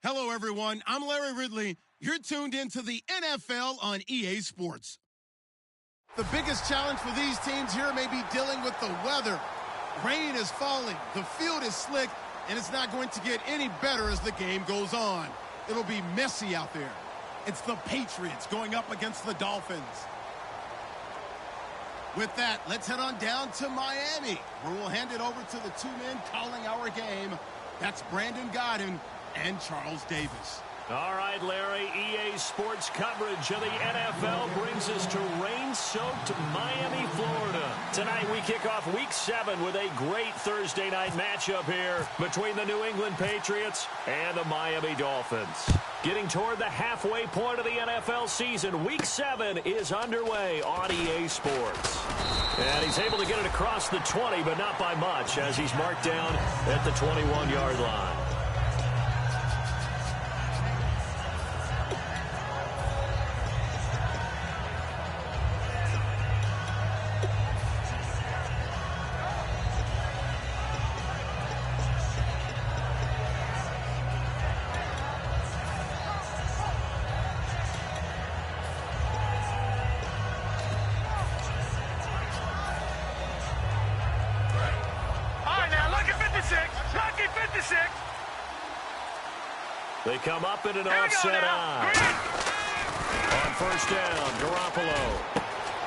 Hello, everyone. I'm Larry Ridley. You're tuned into the NFL on EA Sports. The biggest challenge for these teams here may be dealing with the weather. Rain is falling, the field is slick, and it's not going to get any better as the game goes on. It'll be messy out there. It's the Patriots going up against the Dolphins. With that, let's head on down to Miami, where we'll hand it over to the two men calling our game. That's Brandon Godden and Charles Davis. All right, Larry, EA Sports coverage of the NFL brings us to rain-soaked Miami, Florida. Tonight we kick off Week 7 with a great Thursday night matchup here between the New England Patriots and the Miami Dolphins. Getting toward the halfway point of the NFL season, Week 7 is underway on EA Sports. And he's able to get it across the 20, but not by much, as he's marked down at the 21-yard line. They come up in an offset eye. On first down, Garoppolo.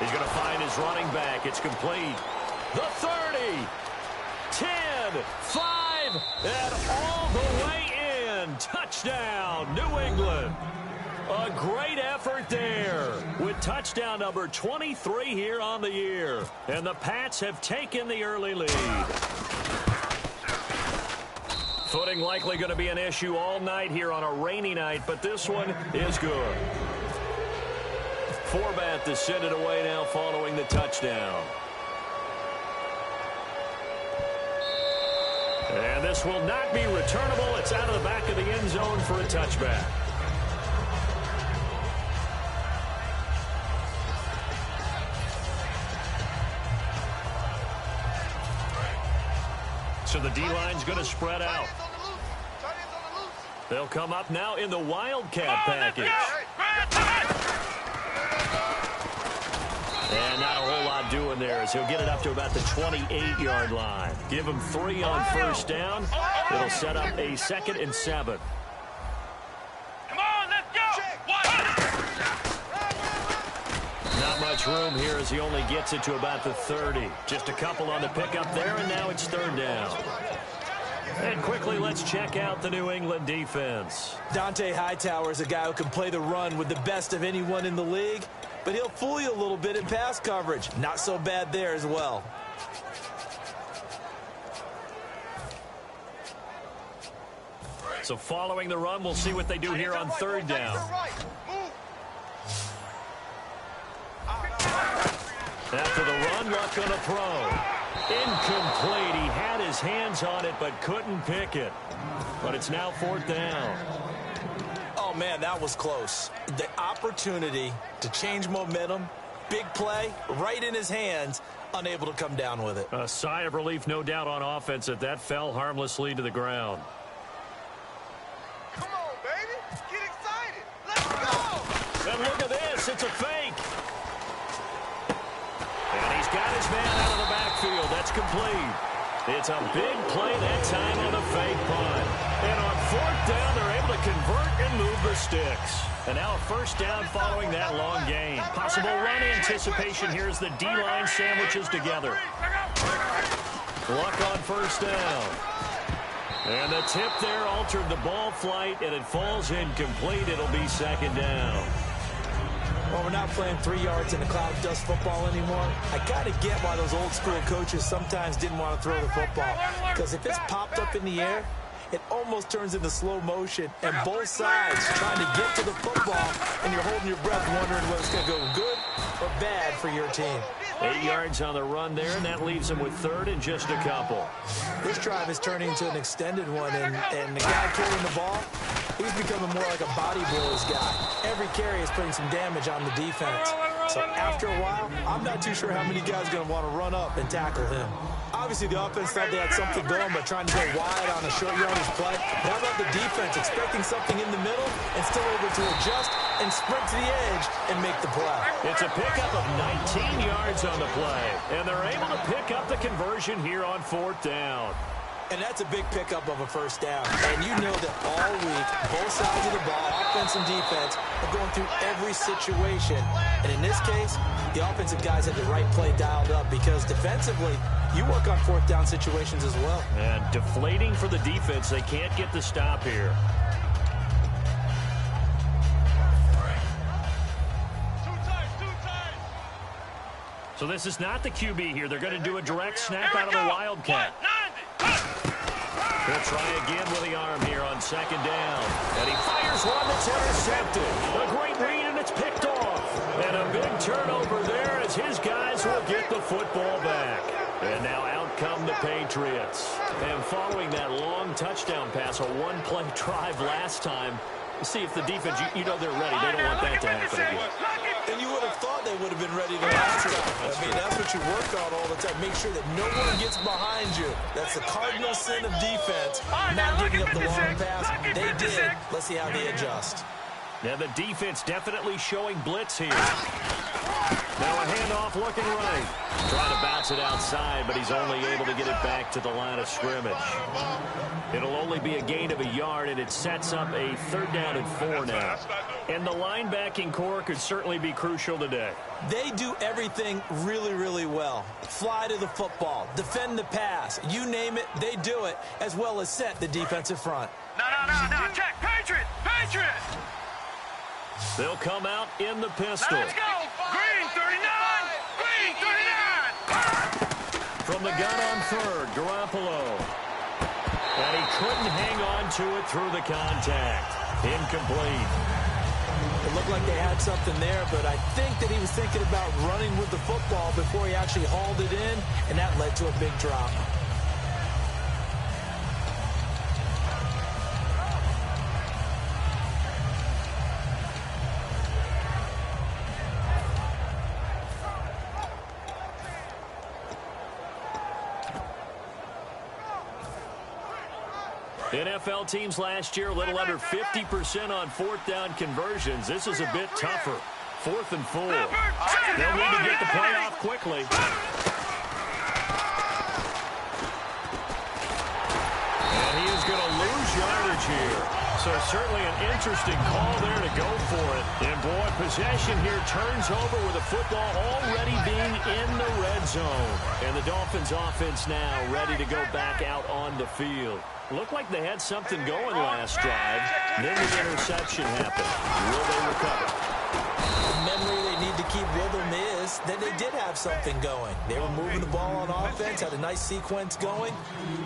He's going to find his running back. It's complete. The 30, 10, 5, and all the way in. Touchdown, New England. A great effort there with touchdown number 23 here on the year. And the Pats have taken the early lead. Footing likely going to be an issue all night here on a rainy night, but this one is good. Forbat to send it away now following the touchdown. And this will not be returnable. It's out of the back of the end zone for a touchback. So the D-line's going to spread out. They'll come up now in the Wildcat package. And not a whole lot doing there as he'll get it up to about the 28-yard line. Give him 3 on first down. It'll set up a 2nd and 7. Come on, let's go! Not much room here as he only gets it to about the 30. Just a couple on the pickup there, and now it's 3rd down. And quickly, let's check out the New England defense. Dante Hightower is a guy who can play the run with the best of anyone in the league, but he'll fool you a little bit in pass coverage. Not so bad there as well. So following the run, we'll see what they do here on 3rd down. After the run, luck on a throw. Incomplete. He had his hands on it but couldn't pick it. But it's now 4th down. Oh, man, that was close. The opportunity to change momentum, big play, right in his hands, unable to come down with it. A sigh of relief, no doubt, on offense that fell harmlessly to the ground. Come on, baby. Get excited. Let's go. And look at this. It's a fake. And he's got his man out of the backfield. That's complete. It's a big play that time on the fake punt. And on 4th down, they're able to convert and move the sticks. And now a 1st down following that long gain. Possible run anticipation here as the D-line sandwiches together. Luck on 1st down. And the tip there altered the ball flight, and it falls incomplete. It'll be 2nd down. Well, we're not playing 3 yards in a cloud of dust football anymore. I kind of get why those old school coaches sometimes didn't want to throw the football. Because if it's popped up in the air, it almost turns into slow motion. And both sides trying to get to the football, and you're holding your breath wondering whether it's going to go good or bad for your team. 8 yards on the run there, and that leaves him with 3rd and just a couple. This drive is turning into an extended one, and the guy carrying the ball, he's becoming more like a body blows guy. Every carry is putting some damage on the defense. So after a while, I'm not too sure how many guys are going to want to run up and tackle him. Obviously, the offense thought they had something going, but trying to go wide on a short yardage play. How about the defense expecting something in the middle and still able to adjust and sprint to the edge and make the play? It's a pickup of 19 yards on the play, and they're able to pick up the conversion here on 4th down. And that's a big pickup of a first down. And you know that all week, both sides of the ball, offense and defense, are going through every situation. And in this case, the offensive guys had the right play dialed up because defensively, you work on 4th down situations as well. And deflating for the defense. They can't get the stop here. So this is not the QB here. They're going to do a direct snap out of the Wildcat. He'll try again with the arm here on 2nd down. And he fires one that's intercepted. A great read, and it's picked off. And a big turnover there as his guys will get the football back. And now out come the Patriots. And following that long touchdown pass, a one-play drive last time, see if the defense, you know they're ready. They don't want that to happen again. And you would have thought they would have been ready the last time. I mean, that's what you work on all the time. Make sure that no one gets behind you. That's the cardinal sin of defense, not giving up the long pass. They did. Let's see how they adjust. Now the defense definitely showing blitz here. Now a handoff looking right. Trying to bounce it outside, but he's only able to get it back to the line of scrimmage. It'll only be a gain of a yard, and it sets up a 3rd down and 4 now. And the linebacking core could certainly be crucial today. They do everything really, really well. Fly to the football, defend the pass, you name it, they do it, as well as set the defensive front. No, check, Patriots! They'll come out in the pistol. Let's go! Green 39! Green 39! From the gun on 3rd, Garoppolo. And he couldn't hang on to it through the contact. Incomplete. It looked like they had something there, but I think that he was thinking about running with the football before he actually hauled it in, and that led to a big drop. NFL teams last year a little under 50% on 4th down conversions. This is a bit tougher. 4th and 4. They'll need to get the play off quickly. And he is going to lose yardage here. So certainly an interesting call there to go for it. And boy, possession here turns over with the football already being in the red zone. And the Dolphins offense now ready to go back out on the field. Looked like they had something going last drive. Then the interception happened. Will they recover? The memory they need to keep with them is that they did have something going. They were moving the ball on offense, had a nice sequence going.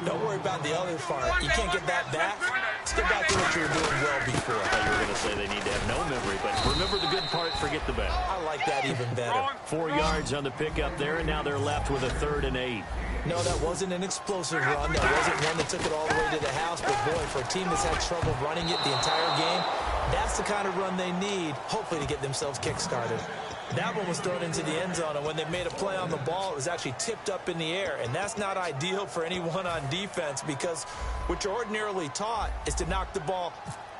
Don't worry about the other part. You can't get that back. Just get back to what you were doing well before. I thought you were going to say they need to have no memory, but remember the good part, forget the bad. I like that even better. 4 yards on the pickup there, and now they're left with a 3rd and 8. No, that wasn't an explosive run. That wasn't one that took it all the way to the house. But, boy, for a team that's had trouble running it the entire game, that's the kind of run they need, hopefully, to get themselves kick-started. That one was thrown into the end zone, and when they made a play on the ball, it was actually tipped up in the air. And that's not ideal for anyone on defense because what you're ordinarily taught is to knock the ball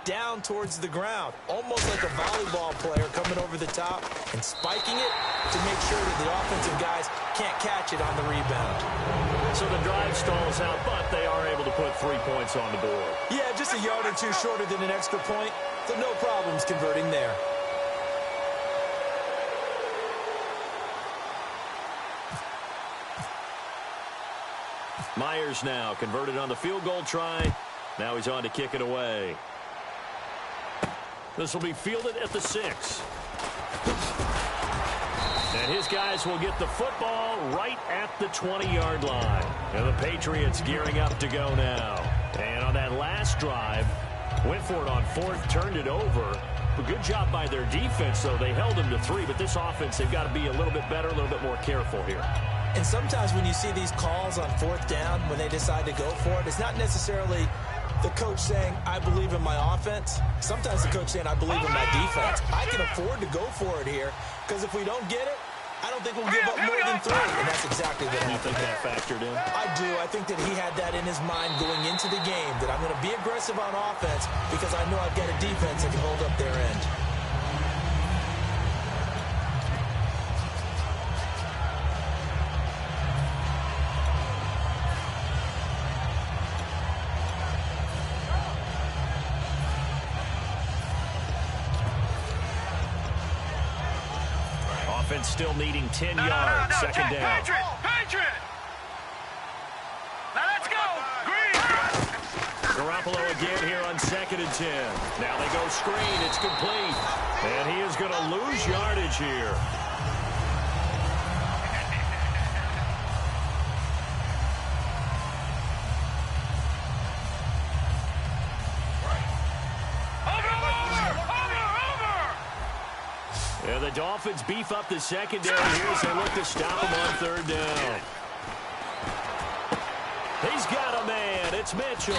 down towards the ground, almost like a volleyball player coming over the top and spiking it to make sure that the offensive guys can't catch it on the rebound. So the drive stalls out, but they are able to put 3 points on the board. Yeah, just a yard or two shorter than an extra point, so no problems converting there. Myers now converted on the field goal try. Now he's on to kick it away. This will be fielded at the 6. And his guys will get the football right at the 20-yard line. And the Patriots gearing up to go now. And on that last drive, went for it on 4th, turned it over. A good job by their defense, though. They held them to 3, but this offense, they've got to be a little bit better, a little bit more careful here. And sometimes when you see these calls on 4th down, when they decide to go for it, it's not necessarily the coach saying, I believe in my offense. Sometimes the coach saying, I believe in my defense. I can afford to go for it here because if we don't get it, I don't think we'll give up more than 3, and that's exactly what happened. You think that factored in? I do. I think that he had that in his mind going into the game, that I'm going to be aggressive on offense because I know I've got a defense that can hold up their end. Offense still needing 10 yards. Second down. Patriot! Now let's go! Green! Garoppolo again here on 2nd and 10. Now they go screen. It's complete. And he is going to lose yardage here. And the Dolphins beef up the secondary here as they look to stop him on 3rd down. He's got a man. It's Mitchell.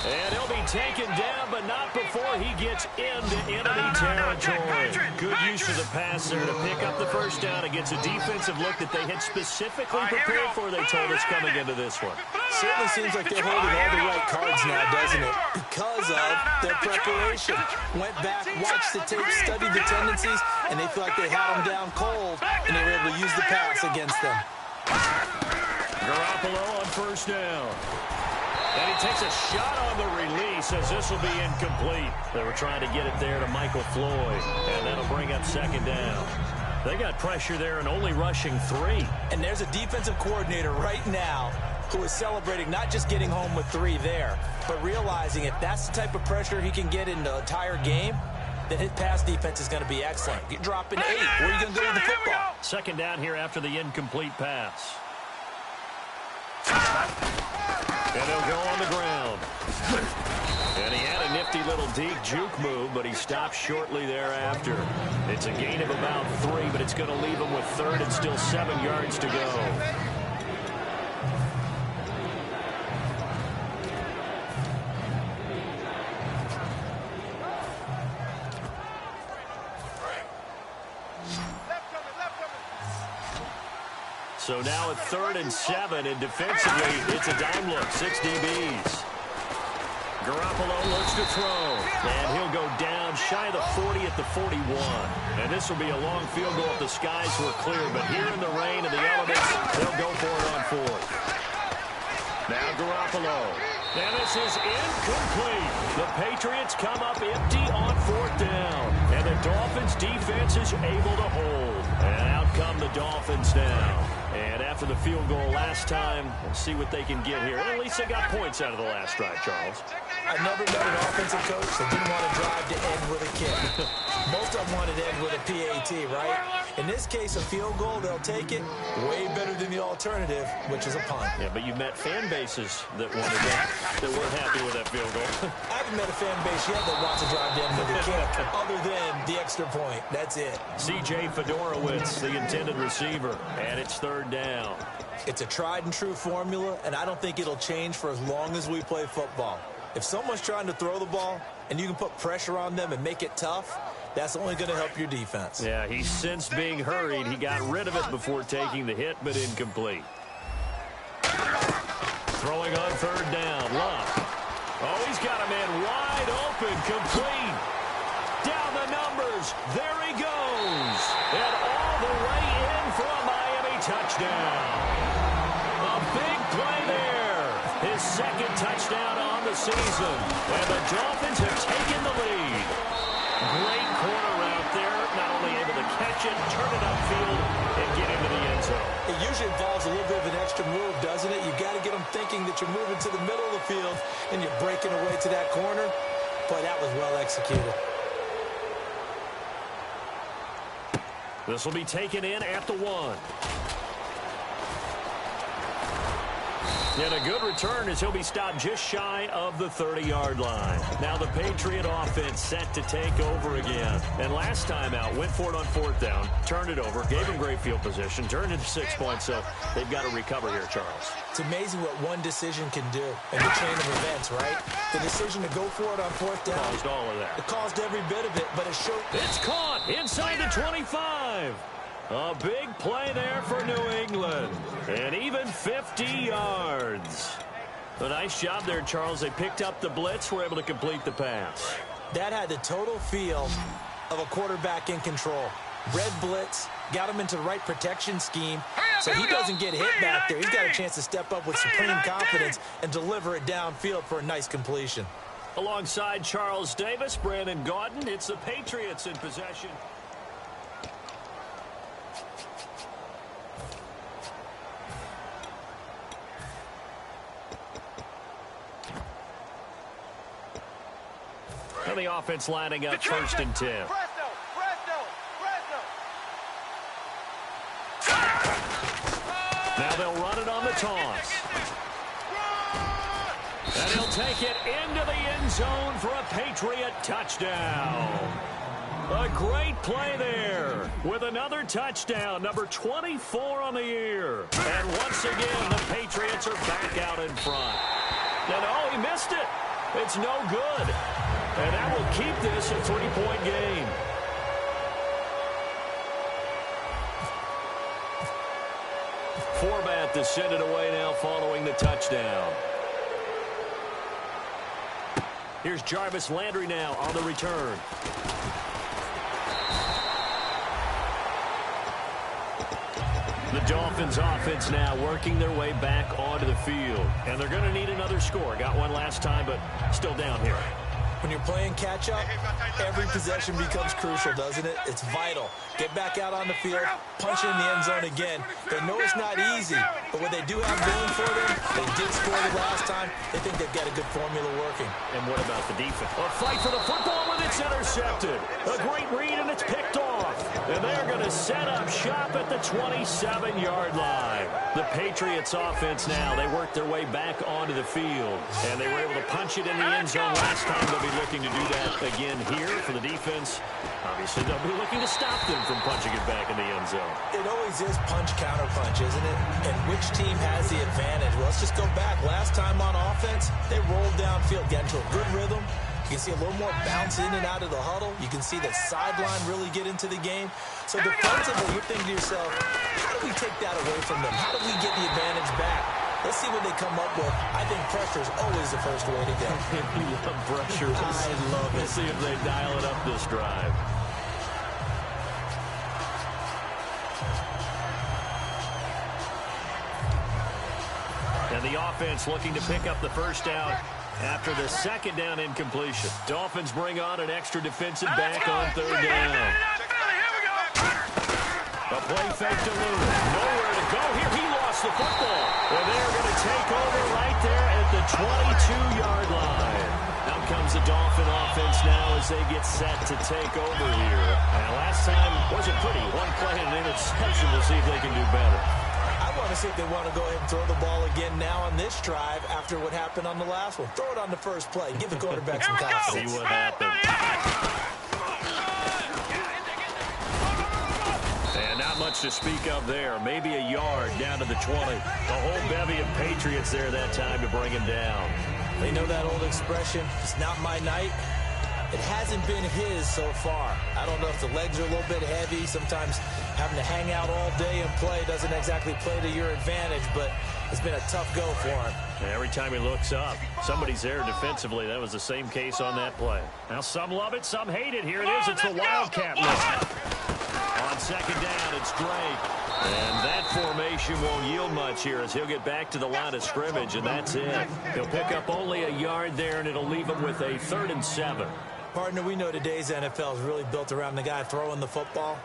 And he'll be taken down, but not before he gets into enemy territory. Good use of the pass there to pick up the 1st down against a defensive look that they had specifically prepared for, they told us, coming into this one. Certainly seems like they're holding all the right cards now, doesn't it? Because of their preparation. Went back, watched the tape, studied the tendencies, and they feel like they had them down cold, and they were able to use the pass against them. Garoppolo on 1st down. And he takes a shot on the release as this will be incomplete. They were trying to get it there to Michael Floyd, and that'll bring up 2nd down. They got pressure there and only rushing 3. And there's a defensive coordinator right now who is celebrating not just getting home with 3 there, but realizing if that's the type of pressure he can get in the entire game, then his pass defense is going to be excellent. You're dropping 8. Where are you going to go with the football? 2nd down here after the incomplete pass. And he'll go on the ground. And he had a nifty little deep juke move, but he stopped shortly thereafter. It's a gain of about 3, but it's going to leave him with 3rd and still 7 yards to go. So now at 3rd and 7, and defensively, it's a dime look, 6 DBs. Garoppolo looks to throw, and he'll go down shy of the 40 at the 41. And this will be a long field goal if the skies were clear, but here in the rain and the elements, they'll go for it on 4th. Now Garoppolo, and this is incomplete. The Patriots come up empty on 4th down, and the Dolphins defense is able to hold. And out come the Dolphins now. And after the field goal last time, we'll see what they can get here. And at least they got points out of the last drive, Charles. I've never met an offensive coach that didn't want to drive to end with a kick. Most of them wanted to end with a PAT, right? In this case, a field goal, they'll take it. Way better than the alternative, which is a punt. Yeah, but you've met fan bases that wanted that weren't happy with that field goal. I haven't met a fan base yet that wants to drive to end with a kick, other than the extra point. That's it. C.J. Fedorowicz, the intended receiver, and it's 3rd down. It's a tried and true formula, and I don't think it'll change for as long as we play football. If someone's trying to throw the ball and you can put pressure on them and make it tough, that's only going to help your defense. Yeah, he's since being hurried. He got rid of it before taking the hit, but incomplete. Throwing on 3rd down, Luck. Oh, he's got a man wide open, complete. Down the numbers. There he goes. And all the way in for a Miami touchdown. A big play there. His 2nd touchdown on the season. And the Dolphins have taken the lead. Great corner out there. Not only able to catch it, turn it upfield, and get into the end zone. It usually involves a little bit of an extra move, doesn't it? You got to get them thinking that you're moving to the middle of the field and you're breaking away to that corner. Boy, that was well executed. This will be taken in at the 1. And a good return as he'll be stopped just shy of the 30-yard line. Now the Patriot offense set to take over again. And last time out, went for it on 4th down, turned it over, gave him great field position, turned into 6 points, so they've got to recover here, Charles. It's amazing what one decision can do in the chain of events, right? The decision to go for it on 4th down. Caused all of that. It caused every bit of it, but it showed. It's caught inside the 25. A big play there for New England. And even 50 yards. A nice job there, Charles. They picked up the blitz, were able to complete the pass. That had the total feel of a quarterback in control. Red blitz, got him into the right protection scheme, so he doesn't get hit back there. He's got a chance to step up with supreme confidence and deliver it downfield for a nice completion. Alongside Charles Davis, Brandon Gaudin, it's the Patriots in possession. And the offense lining up 1st and 10. Now they'll run it on the toss. And he'll take it into the end zone for a Patriot touchdown. A great play there with another touchdown, number 24 on the year. And once again, the Patriots are back out in front. And oh, he missed it. It's no good. And that will keep this a 3-point game. Forbat to send it away now following the touchdown. Here's Jarvis Landry now on the return. The Dolphins offense now working their way back onto the field. And they're going to need another score. Got one last time, but still down here. When you're playing catch-up, every possession becomes crucial, doesn't it? It's vital. Get back out on the field, punch in the end zone again. They know it's not easy, but what they do have going for them, they did score the last time. They think they've got a good formula working. And what about the defense? A fight for the football, and it's intercepted. A great read, and it's picked off. And they're going to set up shop at the 27-yard line. The Patriots offense now, they worked their way back onto the field, and they were able to punch it in the end zone last time. They'll be looking to do that again here for the defense. Obviously, they'll be looking to stop them from punching it back in the end zone. It always is punch-counter-punch, isn't it? And which team has the advantage? Well, let's just go back. Last time on offense, they rolled downfield, got into a good rhythm. You can see a little more bounce in and out of the huddle. You can see the sideline really get into the game. So defensively, you're thinking to yourself, how do we take that away from them? How do we get the advantage back? Let's see what they come up with. I think pressure is always the first way to go. Pressure. I love it. We'll see if they dial it up this drive. And the offense looking to pick up the first down after the 2nd down incompletion. Dolphins bring on an extra defensive back on 3rd down. A play fake to Lou. Nowhere to go here. He lost the football. And they're going to take over right there at the 22-yard line. Out comes the Dolphin offense now as they get set to take over here. And last time wasn't pretty. One play and an interception. We'll see if they can do better. I want to see if they want to go ahead and throw the ball again now on this drive after what happened on the last one. Throw it on the first play. Give the quarterback some confidence. See what happens. And not much to speak of there. Maybe a yard down to the 20. The whole bevy of Patriots there that time to bring him down. They know that old expression, it's not my night. It hasn't been his so far. I don't know if the legs are a little bit heavy. Sometimes having to hang out all day and play doesn't exactly play to your advantage, but it's been a tough go for him. And every time he looks up, somebody's there defensively. That was the same case on that play. Now some love it, some hate it. Here it is. It's the Wildcat look. On 2nd down, it's Drake. And that formation won't yield much here as he'll get back to the line of scrimmage, and that's it. He'll pick up only a yard there, and it'll leave him with a 3rd and 7. Partner, we know today's NFL is really built around the guy throwing the football.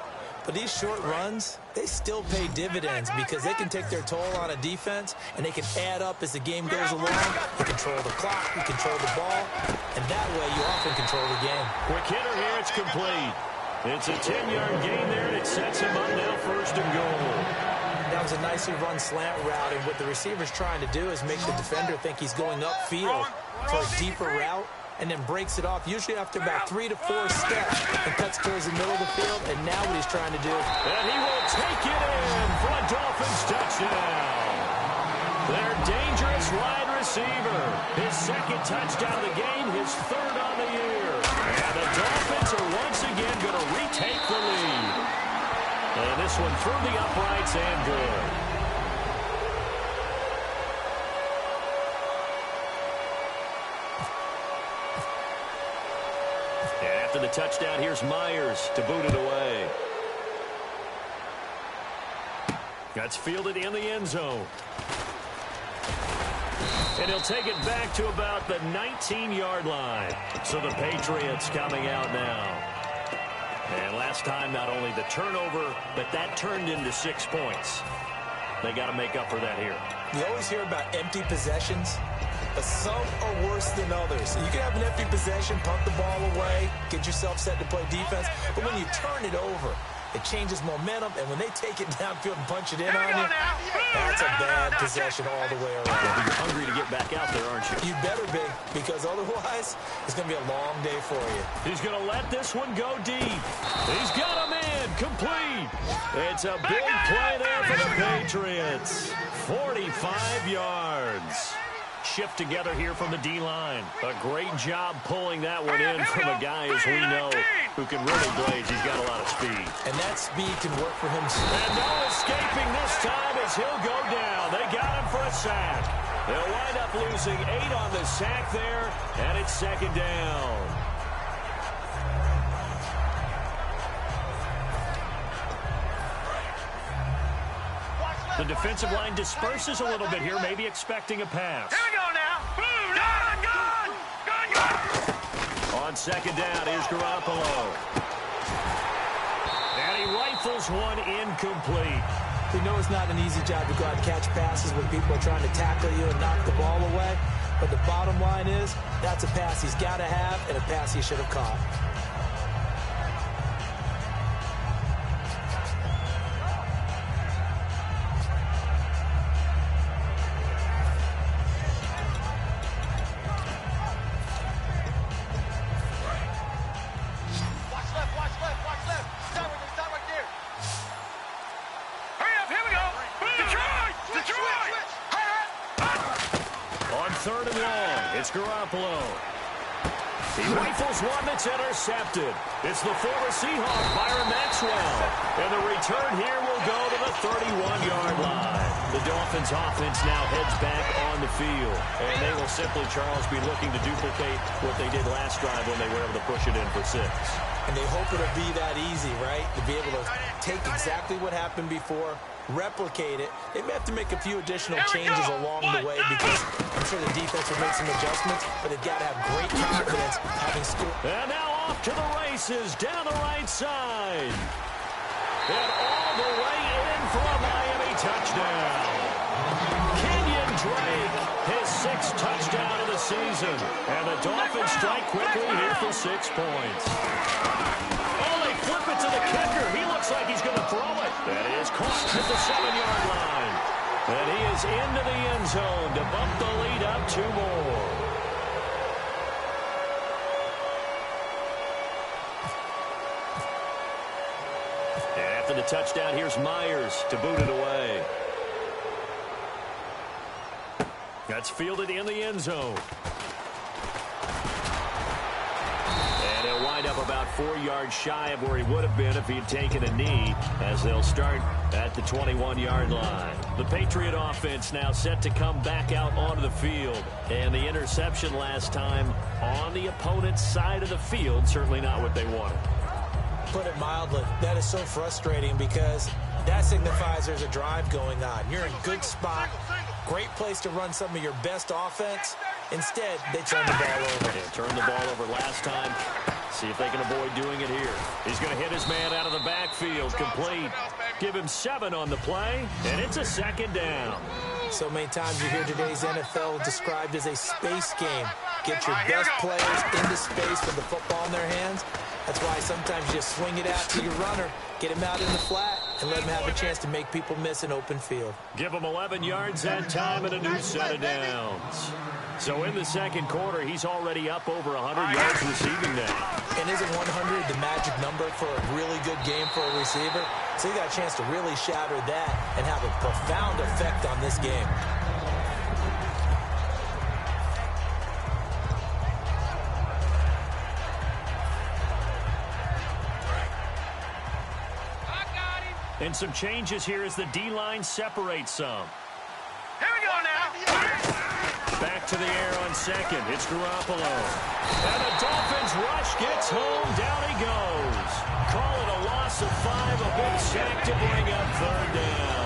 But these short runs, they still pay dividends because they can take their toll on a defense, and they can add up as the game goes along. You control the clock, you control the ball, and that way you often control the game. Quick hitter here, it's complete. It's a 10-yard gain there, and it sets him up now 1st and goal. That was a nicely run slant route, and what the receiver's trying to do is make the defender think he's going upfield for a deeper route, and then breaks it off, usually after about 3 to 4 steps, and cuts towards the middle of the field, and now what he's trying to do. And he will take it in for a Dolphins touchdown. Their dangerous wide receiver. His second touchdown of the game, his third on the year. And the Dolphins are once again going to retake the lead. And this one through the uprights and good. And after the touchdown, here's Myers to boot it away. That's fielded in the end zone. And he'll take it back to about the 19-yard line. So the Patriots coming out now. And last time, not only the turnover, but that turned into 6 points. They got to make up for that here. You always hear about empty possessions, but some are worse than others. You can have an empty possession, punt the ball away, get yourself set to play defense, but when you turn it over, it changes momentum, and when they take it downfield and punch it in on you, that's a bad possession all the way around. Well, you're hungry to get back out there, aren't you? You better be, because otherwise, it's going to be a long day for you. He's going to let this one go deep. He's got him in, complete. It's a big play there for the Patriots. 45 yards. Shift together here from the D-line. A great job pulling that one in from a guy, as we know, who can really blaze. He's got a lot of speed. And that speed can work for him. And no escaping this time as he'll go down. They got him for a sack. They'll wind up losing 8 on the sack there, and it's second down. The defensive line disperses a little bit here, maybe expecting a pass. Here we go now. Boom, gone. On second down, here's Garoppolo. And he rifles one incomplete. We know it's not an easy job to go out and catch passes when people are trying to tackle you and knock the ball away. But the bottom line is, that's a pass he's got to have and a pass he should have caught. Third and long. It's Garoppolo. He rifles one that's intercepted. It's the former Seahawk, Byron Maxwell. And the return here will go to the 31-yard line. The Dolphins offense now heads back on the field. And they will simply, Charles, be looking to duplicate what they did last drive when they were able to push it in for 6. And they hope it'll be that easy, right? To be able to take exactly what happened before, replicate it. They may have to make a few additional changes along the way because I'm sure the defense will make some adjustments, but they've got to have great confidence having scored. And now off to the races down the right side. And all the way in for a Miami touchdown. Kenyon Drake, his 6th touchdown of the season. And the Dolphins strike quickly here for 6 points. Oh, they flip it to the kicker. He looks like he's going to throw it. That is caught at the 7-yard line. And he is into the end zone to bump the lead up 2 more. And after the touchdown, here's Myers to boot it away. That's fielded in the end zone. And he'll wind up about 4 yards shy of where he would have been if he had taken a knee, as they'll start at the 21-yard line. The Patriot offense now set to come back out onto the field. And the interception last time on the opponent's side of the field, certainly not what they wanted. Put it mildly, that is so frustrating because that signifies there's a drive going on. You're in a good spot, great place to run some of your best offense. Instead, they turn the ball over. They turned the ball over last time. See if they can avoid doing it here. He's going to hit his man out of the backfield, complete. Give him 7 on the play, and it's a second down. So many times you hear today's NFL described as a space game. Get your best players into space with the football in their hands. That's why sometimes you just swing it out to your runner, get him out in the flat, and let him have a chance to make people miss an open field. Give him 11 yards that time and a new set of downs. So in the second quarter, he's already up over 100 yards receiving now. And isn't 100 the magic number for a really good game for a receiver? So he got a chance to really shatter that and have a profound effect on this game. And some changes here as the D-line separates some. Here we go now. Back to the air on second. It's Garoppolo. And the Dolphins rush gets home. Down he goes. Call it a loss of 5. A big sack to bring up third down.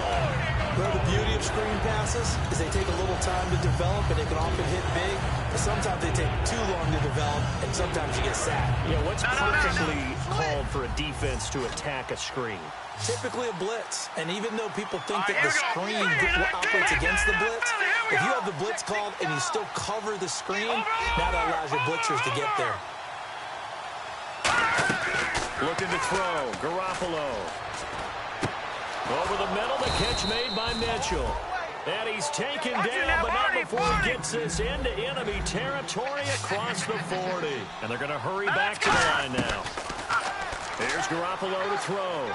Well, the beauty of screen passes is they take a little time to develop, and they can often hit big. But sometimes they take too long to develop, and sometimes you get sacked. Yeah, what's perfectly called for a defense to attack a screen? Typically a blitz, and even though people think that the screen operates against the blitz, if you have the blitz called and you still cover the screen, now that allows your blitzers to get there. Looking to throw, Garoppolo. Over the middle, the catch made by Mitchell. And he's taken down, but not before he gets this into enemy territory across the 40. And they're going to hurry back to the line now. Here's Garoppolo to throw.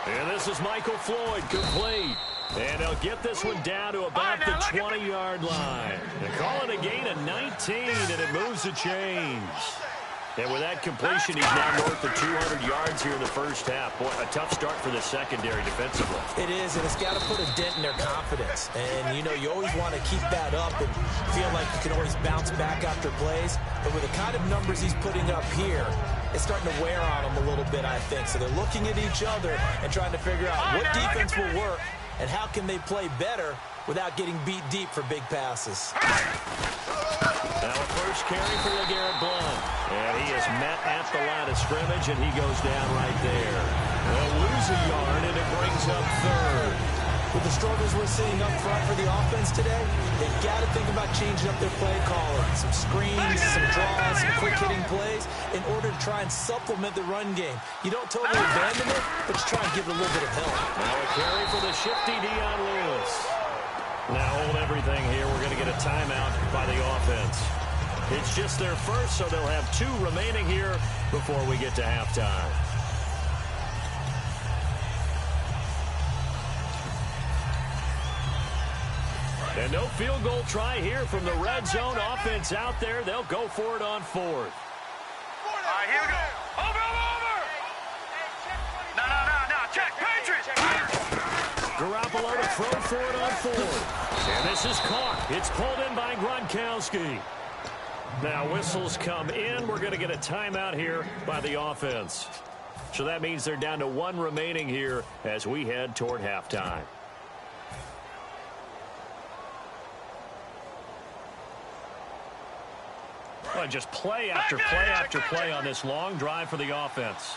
And this is Michael Floyd, complete. And they'll get this one down to about the 20-yard line. They call it a gain of 19, and it moves the chains. And with that completion, he's now north of 200 yards here in the first half. Boy, a tough start for the secondary defensively. It is, and it's got to put a dent in their confidence. And, you know, you always want to keep that up and feel like you can always bounce back after plays. But with the kind of numbers he's putting up here, it's starting to wear on them a little bit, I think. So they're looking at each other and trying to figure out what defense will work and how can they play better without getting beat deep for big passes. Now a first carry for LeGarrette Blount. And he is met at the line of scrimmage, and he goes down right there. They'll lose a yard, and it brings up third. With the struggles we're seeing up front for the offense today, they've got to think about changing up their play calling. Some screens, some draws, some quick-hitting plays in order to try and supplement the run game. You don't totally abandon it, but you try and give it a little bit of help. Now a carry for the shifty Dion Lewis. Now hold everything here. We're going to get a timeout by the offense. It's just their first, so they'll have 2 remaining here before we get to halftime. And no field goal try here from the red zone. Offense out there. They'll go for it on 4th. All right, here we go. Over. No. Check. Patriots. Garoppolo to throw for it on 4th. And this is caught. It's pulled in by Gronkowski. Now whistles come in. We're going to get a timeout here by the offense. So that means they're down to 1 remaining here as we head toward halftime. Well, just play after play after play on this long drive for the offense.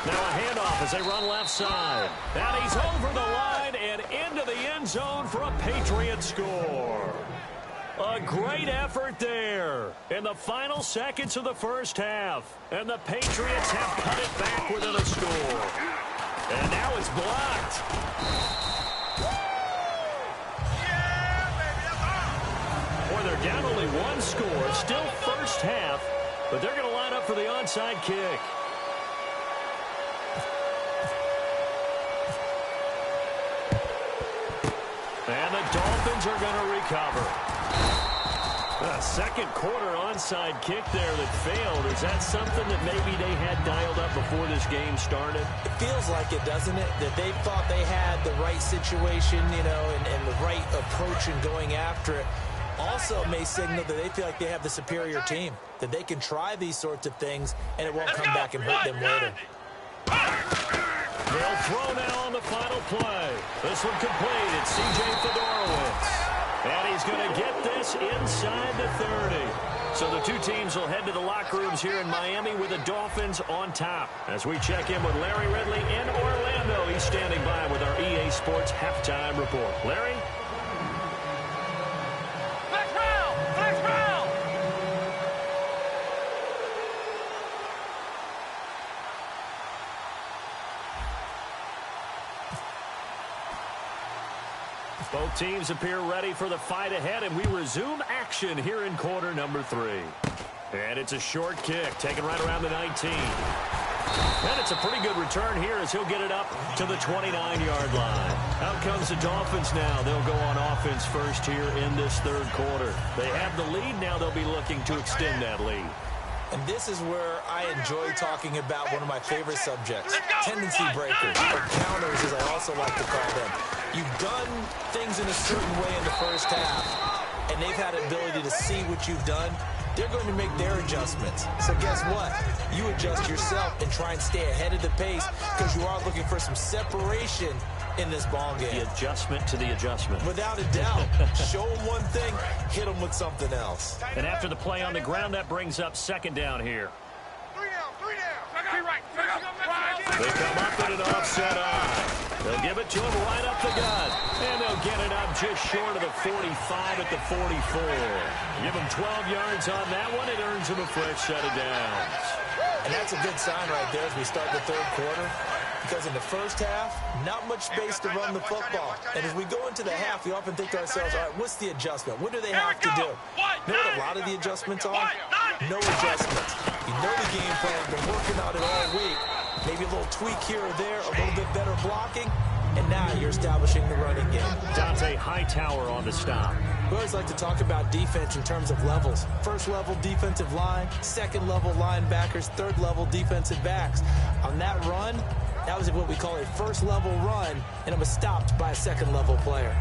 Now a handoff as they run left side. And he's over the line and into the end zone for a Patriot score. A great effort there in the final seconds of the first half. And the Patriots have cut it back within a score. And now it's blocked. Boy, they're down only 1 score. Still first half. But they're going to line up for the onside kick. And the Dolphins are going to recover. A second quarter onside kick there that failed. Is that something that maybe they had dialed up before this game started? It feels like it, doesn't it? That they thought they had the right situation, you know, and the right approach in going after it. Also may signal that they feel like they have the superior team, that they can try these sorts of things and it won't come back and hurt them later. They'll throw now on the final play. This one complete. It's C.J. Fedorowicz. And he's going to get this inside the 30. So the 2 teams will head to the locker rooms here in Miami with the Dolphins on top. As we check in with Larry Ridley in Orlando, he's standing by with our EA Sports halftime report. Larry? Flex round. Both teams appear ready for the fight ahead, and we resume action here in quarter number 3. And it's a short kick, taken right around the 19. And it's a pretty good return here as he'll get it up to the 29-yard line. Out comes the Dolphins now. They'll go on offense first here in this third quarter. They have the lead. Now they'll be looking to extend that lead. And this is where I enjoy talking about one of my favorite subjects, tendency breakers, or counters as I also like to call them. You've done things in a certain way in the first half, and they've had the ability to see what you've done. They're going to make their adjustments. So guess what? You adjust yourself and try and stay ahead of the pace because you are looking for some separation in this ball game. The adjustment to the adjustment. Without a doubt. Show them one thing, hit them with something else. And after the play on the ground, that brings up second down here. 3 down. Three right. They come up with an offset eye. They'll give it to him right up the gut. And they'll get it up just short of the 45 at the 44. Give him 12 yards on that one. It earns him a fresh set of downs. And that's a good sign right there as we start the third quarter. Because in the first half, not much space to run the football. And as we go into the half, we often think to ourselves, all right, what's the adjustment? What do they have to do? You know what a lot of the adjustments are? No adjustments. You know the game plan. Been working on it all week. Maybe a little tweak here or there, a little bit better blocking. And now you're establishing the running game. Dante Hightower on the stop. We always like to talk about defense in terms of levels. First level defensive line, second level linebackers, third level defensive backs. On that run, that was what we call a first level run, and it was stopped by a second level player.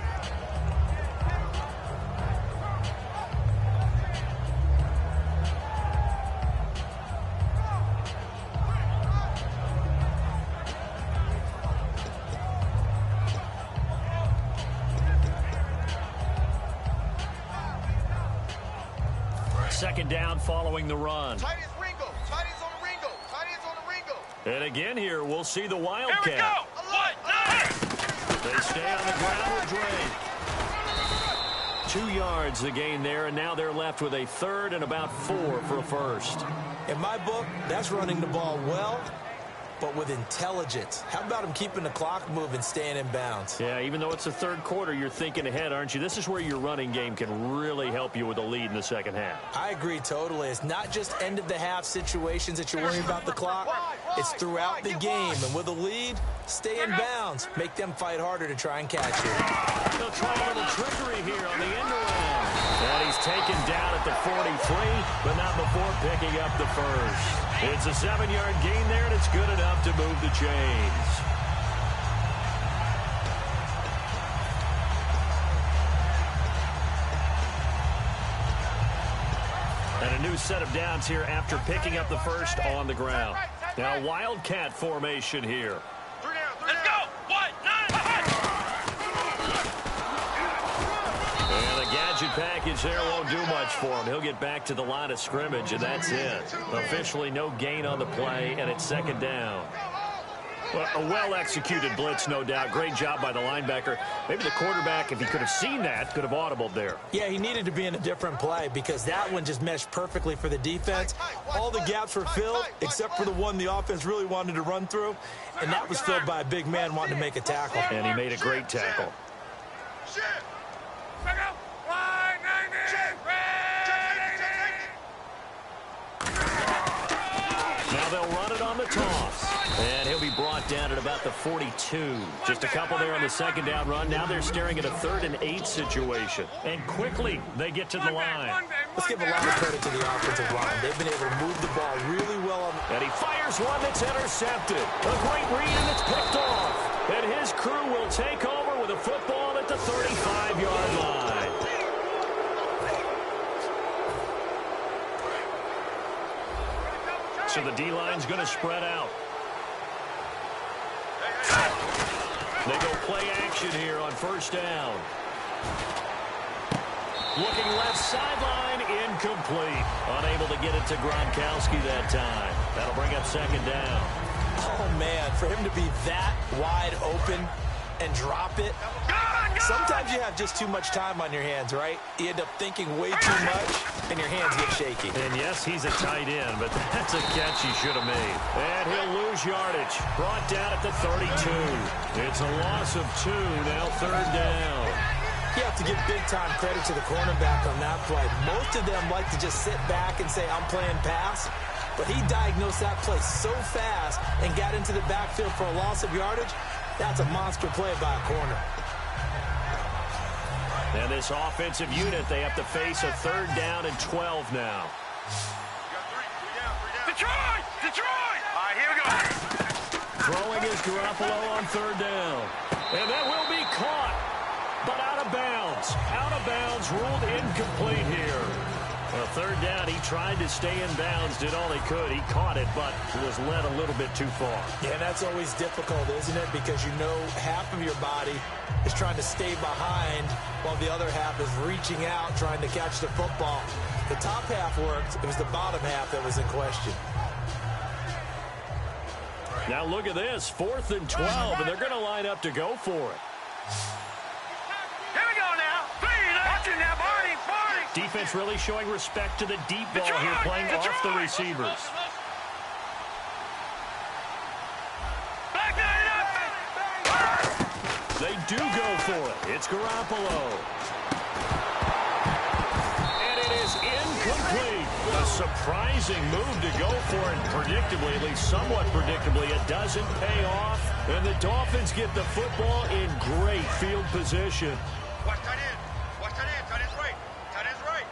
Second down following the run. Tight ends Ringo. Tight ends on the Ringo. Tight ends on the Ringo. And again here, we'll see the Wildcat. Here we go. They stay on the ground with Drake. 2 yards the gain there, and now they're left with a third and about 4 for a first. In my book, that's running the ball well, but with intelligence. How about him keeping the clock moving, staying in bounds? Yeah, even though it's the third quarter, you're thinking ahead, aren't you? This is where your running game can really help you with a lead in the second half. I agree totally. It's not just end-of-the-half situations that you're worrying about the clock. It's throughout the game. And with a lead, stay in bounds. Make them fight harder to try and catch you. They'll try a little trickery here on the end around. And he's taken down at the 43, but not before picking up the first. It's a 7-yard gain there, and it's good enough to move the chains. And a new set of downs here after picking up the first on the ground. Now Wildcat formation here. 3 down. Let's go. 1, 9, 5. And the gadget package there won't do much for him. He'll get back to the line of scrimmage, and that's it. Officially no gain on the play, and it's second down. Well, a well-executed blitz, no doubt. Great job by the linebacker. Maybe the quarterback, if he could have seen that, could have audibled there. Yeah, he needed to be in a different play because that one just meshed perfectly for the defense. All the gaps were filled except for the one the offense really wanted to run through, and that was filled by a big man wanting to make a tackle. And he made a great tackle. Now they'll run it on the toss. And he'll be brought down at about the 42. Just a couple there on the second down run. Now they're staring at a 3rd and 8 situation. And quickly they get to the line. Let's give a lot of credit to the offensive line. They've been able to move the ball really well. And he fires one that's intercepted. A great read, and it's picked off. And his crew will take over with a football at the 35-yard line. So the D-line's going to spread out. They go play action here on first down. Looking left sideline, incomplete. Unable to get it to Gronkowski that time. That'll bring up second down. Oh, man, for him to be that wide open and drop it. Sometimes you have just too much time on your hands, right? You end up thinking way too much, and your hands get shaky. And yes, he's a tight end, but that's a catch he should have made. And he'll lose yardage. Brought down at the 32. It's a loss of 2, now third down. You have to give big-time credit to the cornerback on that play. Most of them like to just sit back and say, I'm playing pass. But he diagnosed that play so fast and got into the backfield for a loss of yardage. That's a monster play by a corner. And this offensive unit, they have to face a 3rd down and 12 now. Detroit! Detroit! All right, here we go. Throwing is Garoppolo on 3rd down. And that will be caught, but out of bounds. Out of bounds, ruled incomplete here. Well, 3rd down, he tried to stay in bounds, did all he could. He caught it, but was led a little bit too far. Yeah, that's always difficult, isn't it? Because you know half of your body is trying to stay behind while the other half is reaching out, trying to catch the football. The top half worked. It was the bottom half that was in question. Now look at this, 4th and 12, and they're going to line up to go for it. Here we go now. Watch it now, Barney. Defense really showing respect to the deep ball here, playing off the receivers. They do go for it. It's Garoppolo. And it is incomplete. A surprising move to go for it predictably, at least somewhat predictably. It doesn't pay off, and the Dolphins get the football in great field position. Watch tight end. Watch tight end. Tight end's right. Tight end's right.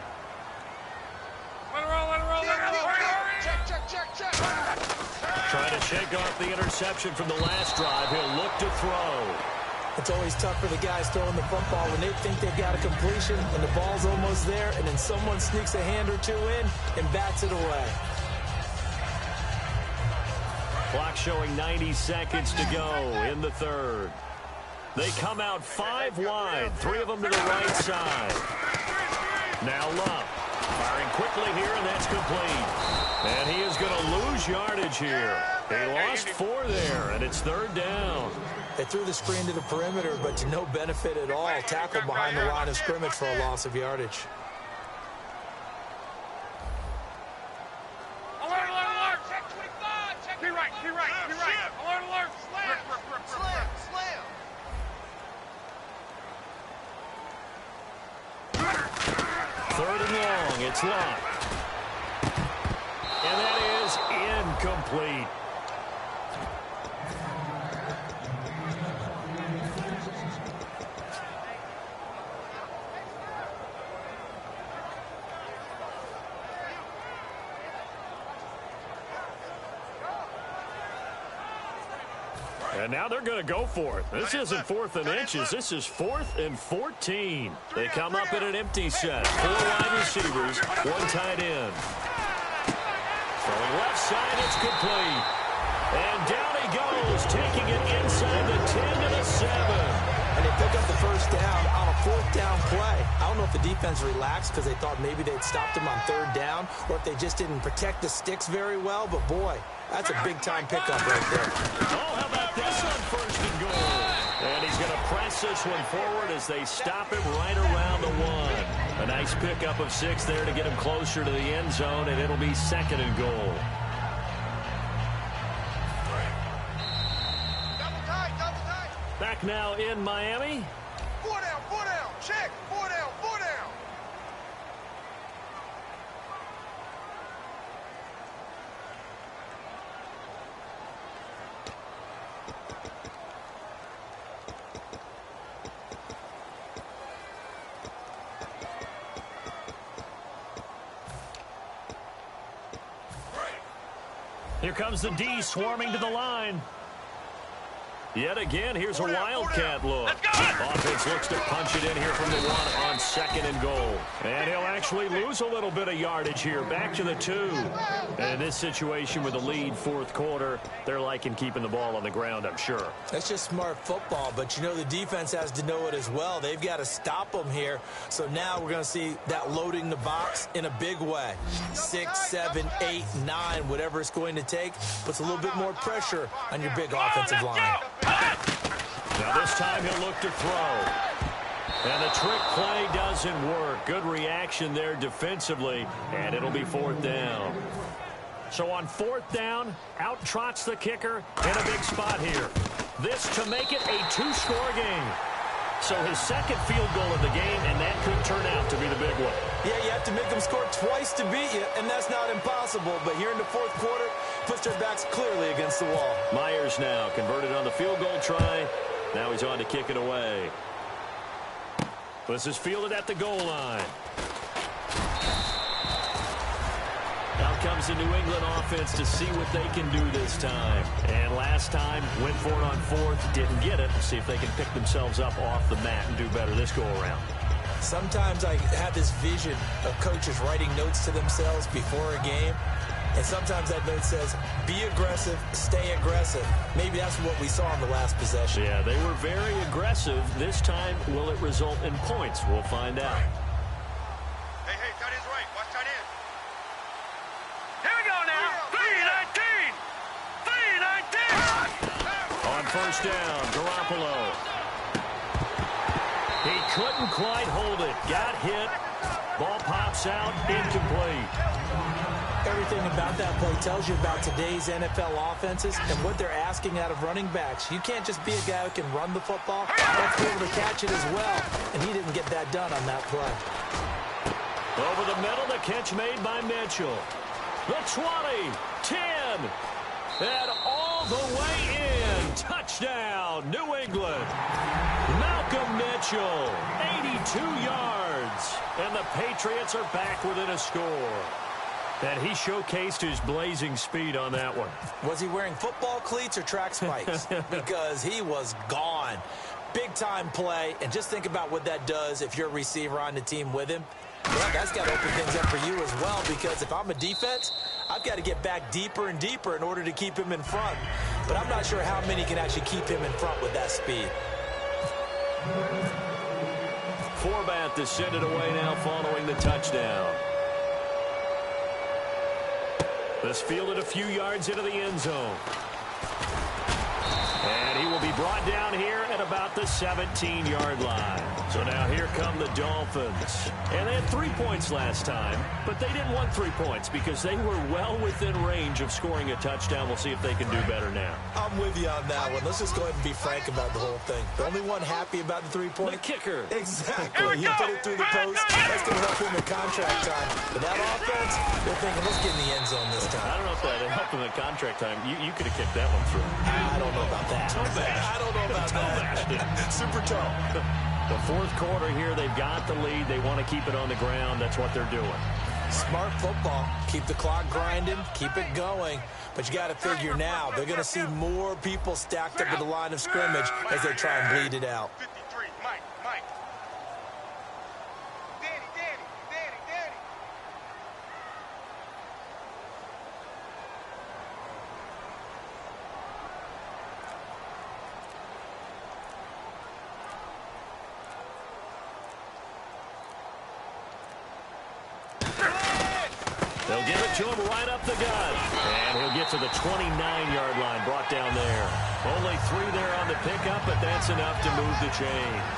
Let it roll. Check. Trying to shake off the interception from the last drive. He'll look to throw. It's always tough for the guys throwing the football when they think they've got a completion and the ball's almost there, and then someone sneaks a hand or two in and bats it away. Clock showing 90 seconds to go in the 3rd. They come out 5 wide, 3 of them to the right side. Now Love firing quickly here, and that's complete. And he is going to lose yardage here. He lost 4 there, and it's 3rd down. They threw the screen to the perimeter, but to no benefit at all. Tackled behind the line of scrimmage for a loss of yardage. Alert. Check 25. Check. Be right. Alert. Slam. 3rd and long. It's Love. And that is incomplete. And now they're going to go for it. This isn't 4th and inches. This is 4th and 14. They come up in an empty set. 4 wide receivers, 1 tight end. Throwing left side, it's complete. And down he goes, taking it inside the 10 to the 7. And they pick up the 1st down on a 4th down play. I don't know if the defense relaxed because they thought maybe they'd stopped him on 3rd down, or if they just didn't protect the sticks very well. But, boy, that's a big-time pickup right there. Oh, how about this on 1st and goal? And he's going to press this one forward as they stop him right around the 1. A nice pickup of 6 there to get him closer to the end zone, and it'll be 2nd and goal. Double tight. Back now in Miami. 4 down. Check. 4 down. Here comes the D swarming to the line. Yet again, here's a wildcat look. Offense looks to punch it in here from the 1 on 2nd and goal. And he'll actually lose a little bit of yardage here, back to the 2. And in this situation with the lead 4th quarter, they're liking keeping the ball on the ground, I'm sure. That's just smart football, but you know the defense has to know it as well. They've got to stop them here. So now we're going to see that loading the box in a big way. 6, 7, 8, 9, whatever it's going to take, puts a little bit more pressure on your big offensive line. Now this time he'll look to throw. And the trick play doesn't work. Good reaction there defensively, and it'll be 4th down. So on 4th down, out trots the kicker in a big spot here. This to make it a 2-score game. So his second field goal of the game, and that could turn out to be the big one. Yeah, you have to make them score twice to beat you, and that's not impossible. But here in the fourth quarter, puts their backs clearly against the wall. Myers now converted on the field goal try. Now he's on to kick it away. This is fielded at the goal line. Out comes the New England offense to see what they can do this time. And last time, went for it on fourth, didn't get it. See if they can pick themselves up off the mat and do better this go-around. Sometimes I have this vision of coaches writing notes to themselves before a game. And sometimes that note says, be aggressive, stay aggressive. Maybe that's what we saw in the last possession. Yeah, they were very aggressive. This time, will it result in points? We'll find out. Hey, tight end's right. Watch tight end. Here we go now. 3-19. On first down, Garoppolo. He couldn't quite hold it. Got hit. Ball pops out, incomplete. Everything about that play tells you about today's NFL offenses and what they're asking out of running backs. You can't just be a guy who can run the football. You have to be able to catch it as well, and he didn't get that done on that play. Over the middle, the catch made by Mitchell. The 20, 10, and all the way in. Touchdown, New England. Malcolm Mitchell, 82 yards, and the Patriots are back within a score. And he showcased his blazing speed on that one. Was he wearing football cleats or track spikes? Because he was gone. Big-time play, and just think about what that does if you're a receiver on the team with him. Well, that's got to open things up for you as well, because if I'm a defense, I've got to get back deeper and deeper in order to keep him in front. But I'm not sure how many can actually keep him in front with that speed. Forbat to send it away now following the touchdown. This fielded a few yards into the end zone. And he will be brought down here at about the 17-yard line. So now here come the Dolphins. And they had 3 points last time, but they didn't want 3 points because they were well within range of scoring a touchdown. We'll see if they can do better now. I'm with you on that one. Let's just go ahead and be frank about the whole thing. The only one happy about the 3-point. The kicker. Exactly. He put it through the post. That's going to help him in contract time. But that offense, they're thinking, let's get in the end zone this time. I don't know if that helped him in contract time. You could have kicked that one through. I don't know about that. I don't know about that. Super toe. The fourth quarter here, they've got the lead. They want to keep it on the ground. That's what they're doing. Smart football. Keep the clock grinding. Keep it going. But you got to figure now, they're going to see more people stacked up at the line of scrimmage as they try and bleed it out. 53, Mike. Danny. They'll give it to him right up the gut. And he'll get to the 29-yard line, brought down there. Only 3 there on the pickup, but that's enough to move the chains.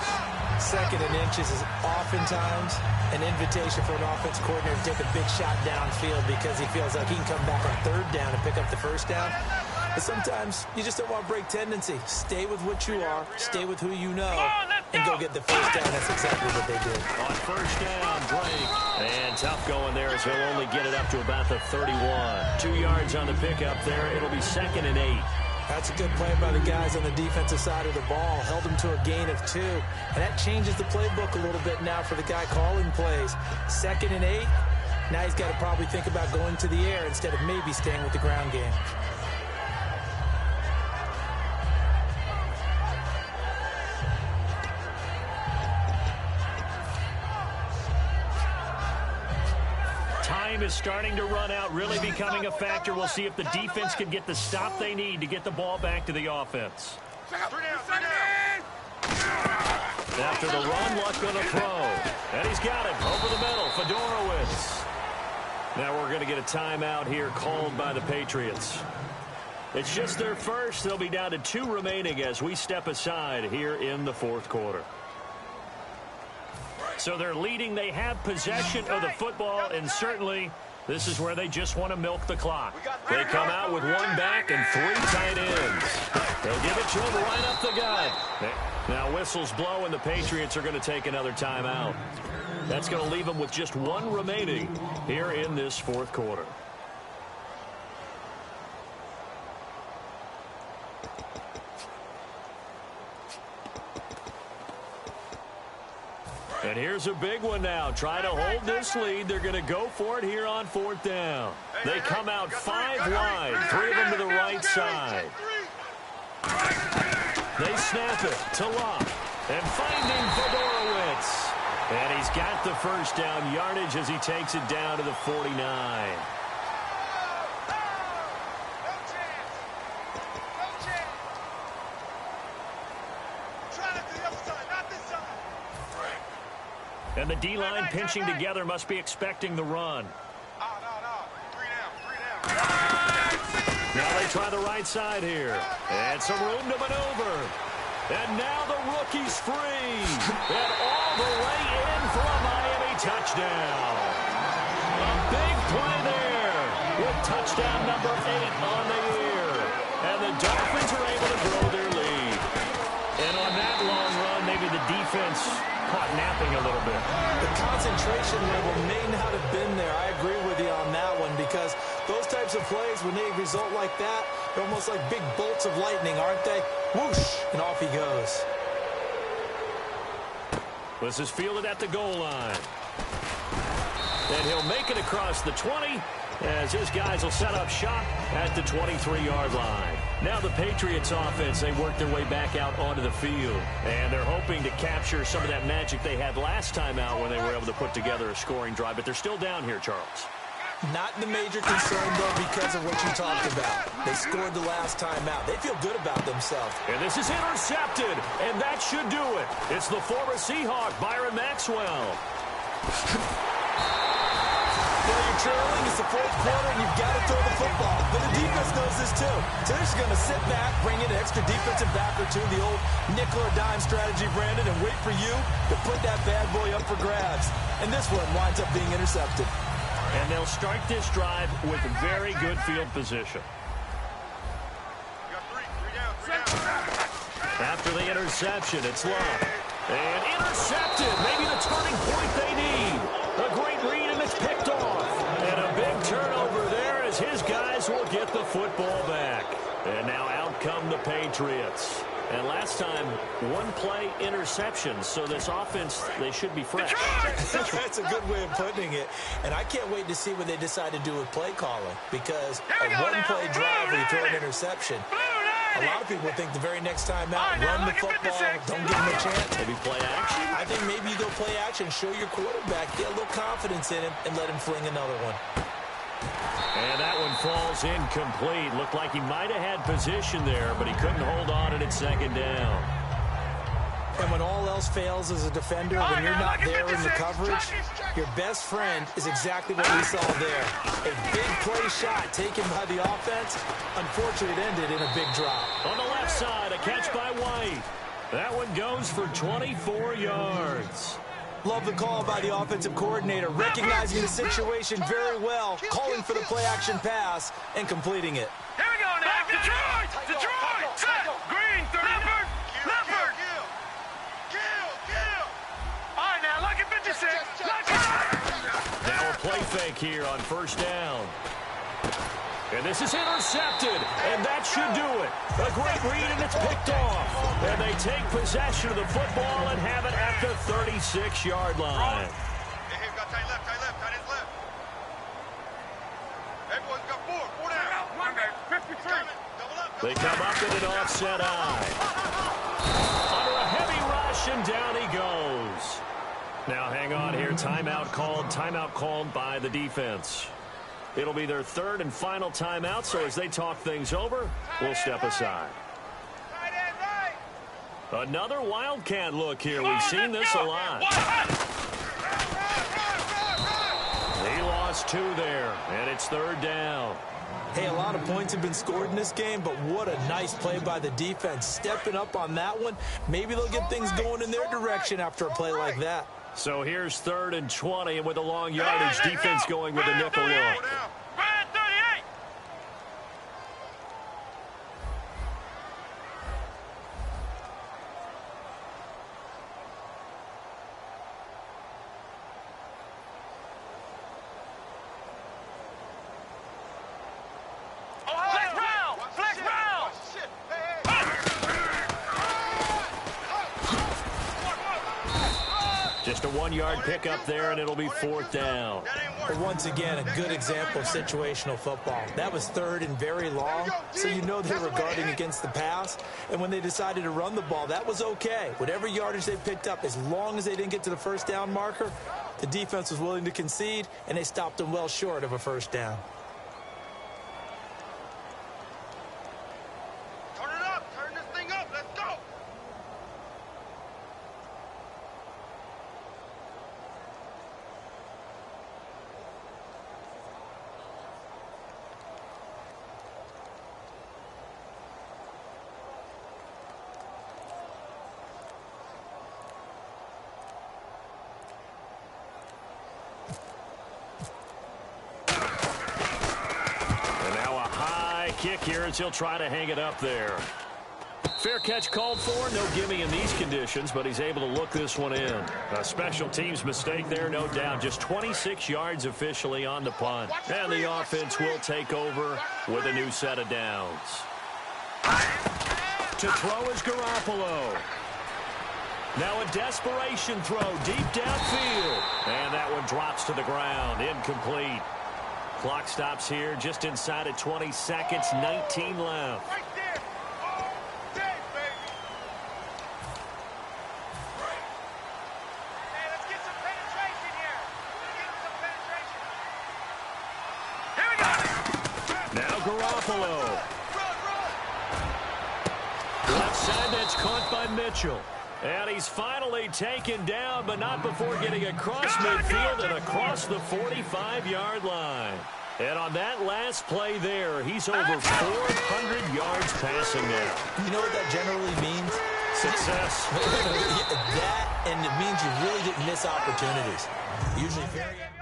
Second and inches is oftentimes an invitation for an offense coordinator to take a big shot downfield because he feels like he can come back on third down and pick up the first down. But sometimes you just don't want to break tendency. Stay with what you are, stay with who you know, and go get the first down. That's exactly what they did. On first down, Drake. And tough going there as he'll only get it up to about the 31. 2 yards on the pickup there. It'll be 2nd and 8. That's a good play by the guys on the defensive side of the ball. Held them to a gain of 2. And that changes the playbook a little bit now for the guy calling plays. 2nd and 8. Now he's got to probably think about going to the air instead of maybe staying with the ground game. Time is starting to run out, really becoming a factor. We'll see if the defense can get the stop they need to get the ball back to the offense. After the run, Luck on a throw. And he's got it over the middle. Fedorowicz. Now we're going to get a timeout here called by the Patriots. It's just their first. They'll be down to 2 remaining as we step aside here in the fourth quarter. So they're leading. They have possession of the football, and certainly this is where they just want to milk the clock. They come out with 1 back and 3 tight ends. They'll give it to him right up the gut. Now whistles blow, and the Patriots are going to take another timeout. That's going to leave them with just one remaining here in this fourth quarter. And here's a big one now. Trying to hold this lead. They're going to go for it here on fourth down. They come out 5 wide. 3 of them to the right side. They snap it to Locke. And finding Fedorowicz. And he's got the first down yardage as he takes it down to the 49. And the D-line pinching together must be expecting the run. Now they try the right side here. And some room to maneuver. And now the rookie's free. And all the way in for a Miami touchdown. A big play there with touchdown number 8 on the year. And the Dolphins are able to grow their lead. And on that long run, maybe the defense caught napping a little bit. The concentration level may not have been there. I agree with you on that one because those types of plays, when they result like that, they're almost like big bolts of lightning, aren't they? Whoosh, and off he goes. This is fielded at the goal line. And he'll make it across the 20 as his guys will set up shop at the 23-yard line. Now the Patriots offense, they work their way back out onto the field. And they're hoping to capture some of that magic they had last time out when they were able to put together a scoring drive. But they're still down here, Charles. Not the major concern, though, because of what you talked about. They scored the last time out. They feel good about themselves. And this is intercepted, and that should do it. It's the former Seahawk, Byron Maxwell. Well, you're trailing. It's the fourth quarter, and you've got to throw the football. But the defense knows this, too. So they're just going to sit back, bring in an extra defensive back or two, the old nickel or dime strategy, Brandon, and wait for you to put that bad boy up for grabs. And this one winds up being intercepted. And they'll start this drive with very good field position. After the interception, it's Locke. And intercepted. Maybe the turning point they need. A great read, and it's picked off. And a big turnover there as his guys will get the football back. And now out come the Patriots. And last time, one play interception. So this offense, they should be fresh. That's a good way of putting it. And I can't wait to see what they decide to do with play calling. Because a one-play drive where you throw an interception, a lot of people think the very next time out, run the football, don't give him a chance. Maybe play action? I think maybe you go play action, show your quarterback, get a little confidence in him, and let him fling another one. And that one falls incomplete. Looked like he might have had position there, but he couldn't hold on at second down. And when all else fails as a defender, when you're not there in the coverage, your best friend is exactly what we saw there. A big play shot taken by the offense. Unfortunately, it ended in a big drop. On the left side, a catch by White. That one goes for 24 yards. Love the call by the offensive coordinator, recognizing the situation very well, calling for the play-action pass, and completing it. Here we go now. Detroit! Detroit! Set! Green, 30. Leopard! Leopard! Kill! All right, now, look at 56. Now a play fake here on first down. And this is intercepted, and that should do it. A great read, and it's picked off. And they take possession of the football and have it at the 36-yard line. Hey, got tight left, tight ends left. Everyone's got four down. One man, 53. Double up. They come up in an offset eye. Under a heavy rush, and down he goes. Now hang on here. Timeout called by the defense. It'll be their third and final timeout, so as they talk things over, we'll step aside. Another Wildcat look here. We've seen this a lot. He lost 2 there, and it's third down. Hey, a lot of points have been scored in this game, but what a nice play by the defense. Stepping up on that one, maybe they'll get things going in their direction after a play like that. So here's 3rd and 20, and with a long yardage, defense going with a nickel look. Brad 38. Just a 1-yard pickup there, and it'll be 4th down. But once again, a good example of situational football. That was 3rd and very long, so you know they were guarding against the pass. And when they decided to run the ball, that was okay. Whatever yardage they picked up, as long as they didn't get to the first down marker, the defense was willing to concede, and they stopped them well short of a first down. Turn it up. Turn this thing up. Let's go. Kick here as he'll try to hang it up there. Fair catch called for. No gimme in these conditions, but he's able to look this one in. A special teams mistake there, no doubt. Just 26 yards officially on the punt. And the offense will take over with a new set of downs. To throw is Garoppolo. Now a desperation throw deep downfield. And that one drops to the ground. Incomplete. Clock stops here just inside of 20 seconds, 19 left. Right there. All day, baby. Hey, let's get some penetration here. Let's get some penetration. Here we go. Now Garoppolo. Run. Left side, that's caught by Mitchell. And he's finally taken down, but not before getting across midfield and across the 45-yard line. And on that last play there, he's over 400 yards passing now. You know what that generally means? Success. That, and it means you really didn't miss opportunities. Usually very...